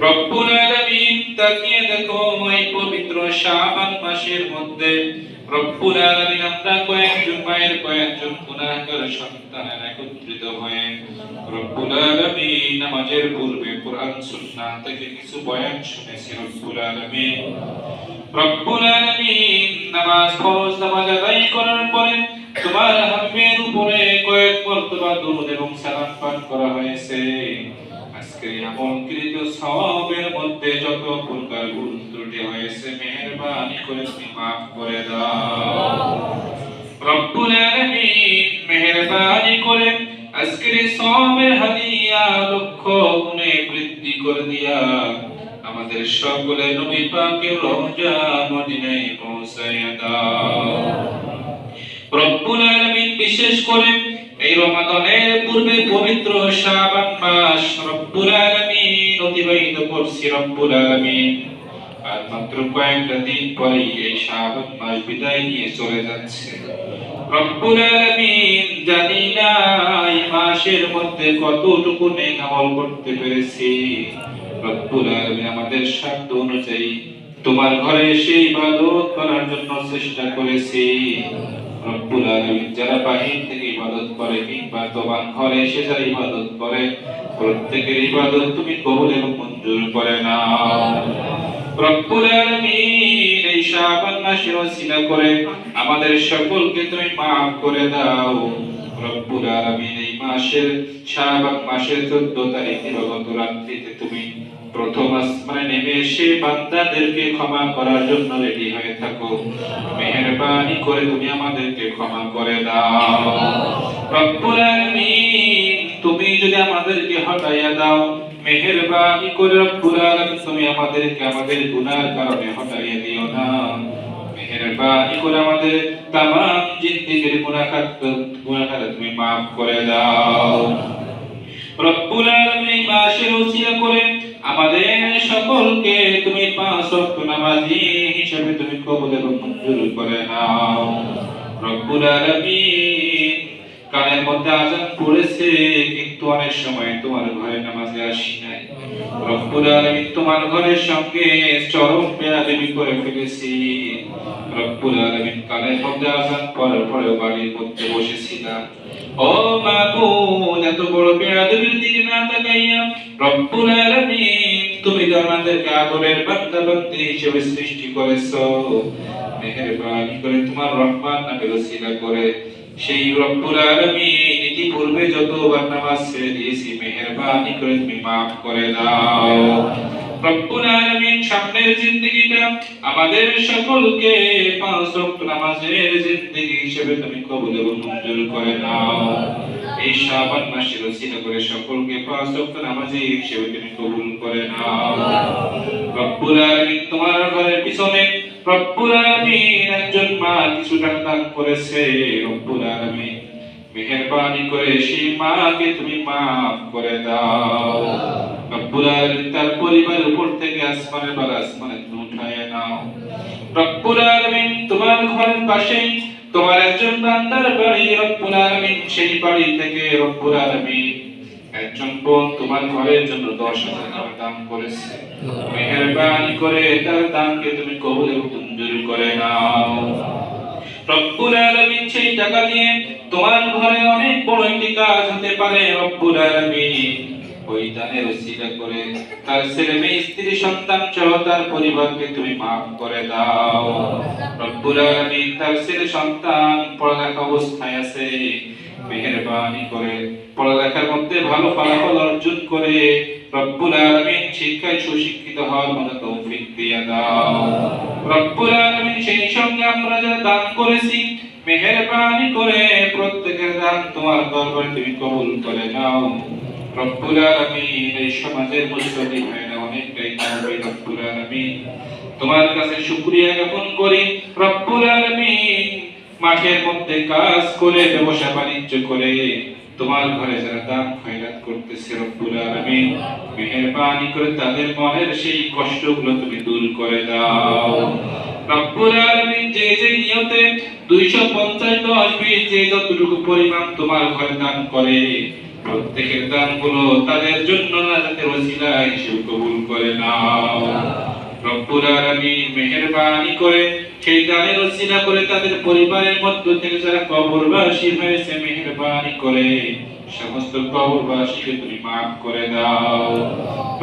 রব্বুল আলামিন তাকিয়ে দেখো এই পবিত্র শাবান মাসের মধ্যে রব্বুল আলামিন আমরা কয়েকজন মায়ের কয়েকজন গুনাহগার সন্তানেরা একত্রিত হয়ে রব্বুল আলামিন নামাজের পূর্বে কোরআন সুন্নাহ থেকে কিছু বয়ান শুনেছি। রব্বুল আলামিন নামাজ ফরজ নামাজ আদায় করার পরে তোমার হাবিবের উপরে কয়েক মর্তবা দুরূদ এবং সালাম পাঠ করা হয়েছে। আজকে আমলকৃত সওয়াবের মধ্যে যত প্রকার ভুল ত্রুটি হয়েছে মেহেরবানি করে তুমি মাফ করে দাও। রব্বুল আলামিন মেহেরবানি করে আজকের সওয়াবের হাদিয়া লক্ষ গুণে বৃদ্ধি করে দিয়া আমাদের সকলে নবী পাকের রওজা মদিনায় পৌঁছায়া দাও। রব্বুল আলামিন বিশেষ করে এই রমাদানের পূর্বে পবিত্র শাবান মাস রব্বুল আলামিন অতিবাহিত করছি। রব্বুল আলামিন আর মাত্র কয়েকটা দিন পরেই এই শাবান মাস বিদায় নিয়ে চলে যাচ্ছে। রব্বুল আলামিন জানি না এই মাসের মধ্যে কতটুকু নেক আমল করতে পেরেছি। রব্বুল আলামিন আমাদের সাধ্য অনুযায়ী তোমার ঘরে এসে ইবাদত করার জন্য চেষ্টা করেছি। রব্বুল আলামিন যারা বাহির থেকে ইবাদত করে কিংবা তোমার ঘরে এসে যারা ইবাদত করে প্রত্যেকের ইবাদত তুমি কবুল এবং মঞ্জুর করে নাও। রব্বুল আলামিন এই শাবান মাসের ওসিলা করে আমাদের সকলকে তুমি maaf করে দাও। রব্বুল আলামিন এই মাসের শাবান মাসের 14 তারিখে গত রাত্রিতে তুমি প্রথম আসমানে নেমে এসে বান্দাদেরকে ক্ষমা করার জন্য রেডি হয়ে থাকো। মেহেরবানি করে তুমি আমাদেরকে ক্ষমা করে দাও। রব্বুল আলামিন তুমি যদি আমাদেরকে হটাইয়া দাও মেহেরবানি করে রব্বুল আলামিন তুমি আমাদেরকে আমাদের গুনাহর কারণে হটাইয়া দিও না। মেহেরবানি করে আমাদের तमाम জিন্দেগির গুনাহখাত তুমি maaf করে দাও। রব্বুল আলামিন মাসের ওসিলা করে আমাদের সকলকে তুমি 5 ওয়াক্ত নামাজি হিসেবে তুমি কবুল এবং মঞ্জুর করে নাও। রব্বুল আলামিন কানের মধ্যে আযান পড়েছে কিন্তু অনেক সময় তোমার ঘরে নামাজে আসি নাই। রব্বুল আলামিন তোমার ঘরের সঙ্গে চরম বেয়াদবি করে ফেলেছি। রব্বুল আলামিন কানের মধ্যে আযান পড়ার পরেও বাড়ির মধ্যে বসেছিলাম। ও মাবুদ এত বড় বেয়াদবির দিকে না তাকাইয়া রব্বুল আলামিন তুমি আমাদেরকে আদরের বান্দা বান্দি হিসেবে সৃষ্টি করেছো। মেহেরবানি করে তোমার রহমান নামের ওসিলা করে সেই রব্বুল আলামিন ইতিপূর্বে যতবার নামাজ ছেড়ে দিয়েছি মেহেরবানি করে তুমি maaf করে দাও। রব্বুল আলামিন সামনের জিন্দেগিটা আমাদের সকলকে 5 ওয়াক্ত নামাজের জিন্দেগি হিসেবে তুমি কবুল এবং মঞ্জুর করে নাও। এই শাবান মাসের ওসিলা করে সকলকে 5 ওয়াক্ত নামাজি হিসেবে তুমি কবুল করে নাও। রব্বুল আলামিন তোমার ঘরের পিছনে রব্বুল আলামিন একজন মা কিছু টাকা দান করেছে। রব্বুল আলামিন মেহেরবানি করে সেই মাকে তুমি maaf করে দাও। রব্বুল আলামিন তার পরিবারের উপর থেকে আসমানের বালা আসমানে তুমি উঠায় নাও। রব্বুল আলামিন তোমার ঘরের পাশেই তোমার একজন বান্দার বাড়ি। রব্বুল আলামিন সেই বাড়ি থেকে রব্বুল আলামিন একজন বোন তোমার ঘরের জন্য 10,000 টাকা দান করেছে। মেহেরবানি করে তার দানকে তুমি কবুল এবং মঞ্জুর করে নাও। রব্বুল আলামিন সেই টাকা দিয়ে তোমার ঘরে অনেক বড় একটি কাজ হতে পারে। রব্বুল আলামিন ওই দানের ওসিলা করে তার ছেলে মেয়ে স্ত্রী সন্তান সহ তার পরিবারকে তুমি maaf করে দাও। রব্বুল আলামিন তার ছেলে সন্তান পড়ালেখা অবস্থায় আছে মেহেরবানি করে পড়ালেখার মধ্যে ভালো ফলাফল অর্জন করে রব্বুল আলামিন শিক্ষায় সুশিক্ষিত হওয়ার মতো তৌফিক দিয়ে দাও। রব্বুল আলামিন সেই সঙ্গে আমরা যারা দান করেছি মেহেরবানি করে প্রত্যেকের দান তোমার দরবারে তুমি কবুল করে নাও। রব্বুল আলামিন এই সমাজের মুসলিম ভাইরা অনেকটাই কাঁদবে। রব্বুল আলামিন তোমার কাছে শুকরিয়া জ্ঞাপন করি। রব্বুল আলামিন মাঠের মধ্যে কাজ করে ব্যবসা বাণিজ্য করে তোমার ঘরে যারা দান খয়রাত করতেছে রব্বুল আলামিন মেহেরবানি করে তাদের মনের সেই কষ্টগুলো তুমি দূর করে দাও। রব্বুল আলামিন যে যে নিয়তে 250 10 20 যে যতটুকু পরিমাণ তোমার ঘরে দান করে প্রত্যেকের দানগুলো তাদের জন্য নাজাতের ওসিলা হিসেবে কবুল করে নাও। রব্বুল আলামিন মেহেরবানি করে সেই দানের ওসিলা করে তাদের পরিবারের মধ্য থেকে যারা কবরবাসী হয়েছে, মেহেরবানি করে সমস্ত কবরবাসীকে তুমি মাফ করে দাও।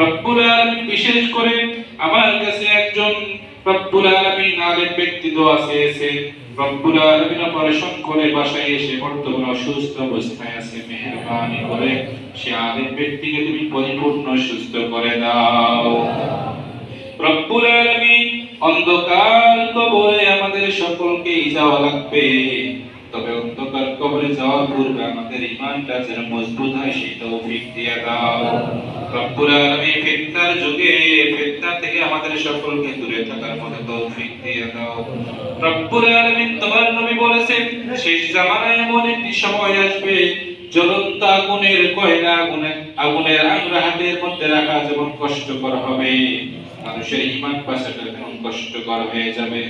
রব্বুল আলামিন বিশেষ করে আমার কাছে একজন রব্বুল আলামিন আলেম ব্যক্তি দোয়া চেয়েছে। রব্বুল আলামিন অপারেশন করে বাসায় এসে বর্তমান অসুস্থ অবস্থায় আছে, মেহেরবানি করে সে আলেম ব্যক্তিকে তুমি পরিপূর্ণ সুস্থ করে দাও। রব্বুল আলামিন অন্ধকার কবরে আমাদের সকলকেই যাওয়া লাগবে, তবে অন্ধকার কবরে যাওয়ার পূর্বে আমাদের ঈমানটা যেন মজবুত হয় সেই তৌফিক দিয়ে দাও। রব্বুল আলামিন ফিতনার যুগে ফিতনা থেকে আমাদের সকলকে দূরে থাকার মতো তৌফিক দিয়ে দাও। রব্বুল আলামিন তোমার নবী বলেছেন শেষ জামানায় এমন একটি সময় আসবে জ্বলন্ত আগুনের কয়লা আগুনের আংরা হাতের মধ্যে রাখা যেমন কষ্টকর হবে, মানুষের ঈমান বাঁচাটা তেমন কষ্টকর হয়ে যাবে।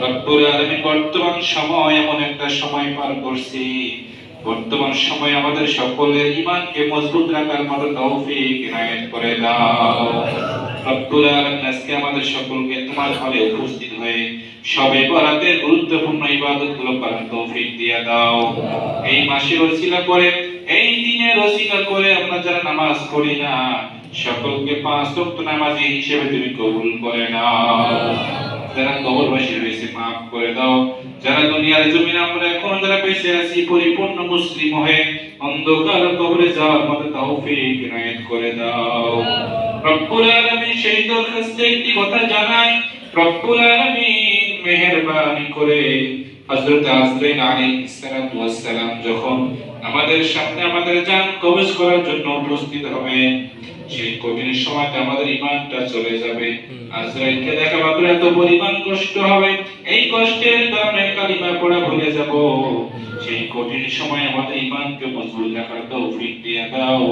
রব্বুল আলামিন বর্তমান সময় এমন একটা সময় পার করছি, বর্তমান সময় আমাদের সকলের ঈমানকে মজবুত রাখার মতো তৌফিক ইনায়াত করে দাও। রব্বুল আলামিন আজকে আমাদের সকলকে তোমার ঘরে উপস্থিত হয়ে সবে বরাতের গুরুত্বপূর্ণ ইবাদতগুলো করার তৌফিক দিয়ে দাও। এই মাসের ওসিলা করে, এই দিনের ওসিলা করে আমরা যারা নামাজ পড়ি না সকলকে 5 ওয়াক্ত নামাজি হিসেবে তুমি কবুল করে নাও। যারা কবরবাসী হয়েছে মাফ করে দাও। যারা দুনিয়ার জমিনে আমরা এখন যারা বেঁচে আছি পরিপূর্ণ মুসলিম হয়ে অন্ধকার কবরে যাওয়ার মতো তৌফিক ইনায়াত করে দাও। রব্বুল আলামিন সেই দরখাস্তে একটি কথা জানাই, রব্বুল আলামিন মেহেরবানি করে হযরত আজরাইল আলাইহিস সালাতু ওয়াস সালাম যখন আমাদের সামনে আমাদের জান কবজ করার জন্য উপস্থিত হবে, সেই কঠিন সময়তে আমাদের ঈমানটা চলে যাবে। আজরাইলকে দেখা মাত্র এত পরিমাণ কষ্ট হবে, এই কষ্টের কারণে কালিমা পড়া ভুলে যাব। সেই কঠিন সময় আমাদের ঈমানকে মজবুত রাখার তৌফিক দিয়ে দাও।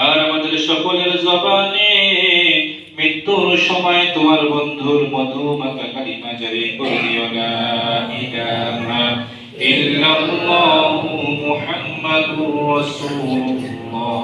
আর আমাদের সকলের জবানে মৃত্যুর সময় তোমার বন্ধুর মধুমাখা কালিমা জারি করে দিও, লা ইলাহা ইল্লাল্লাহু মুহাম্মাদুর রাসূলুল্লাহ।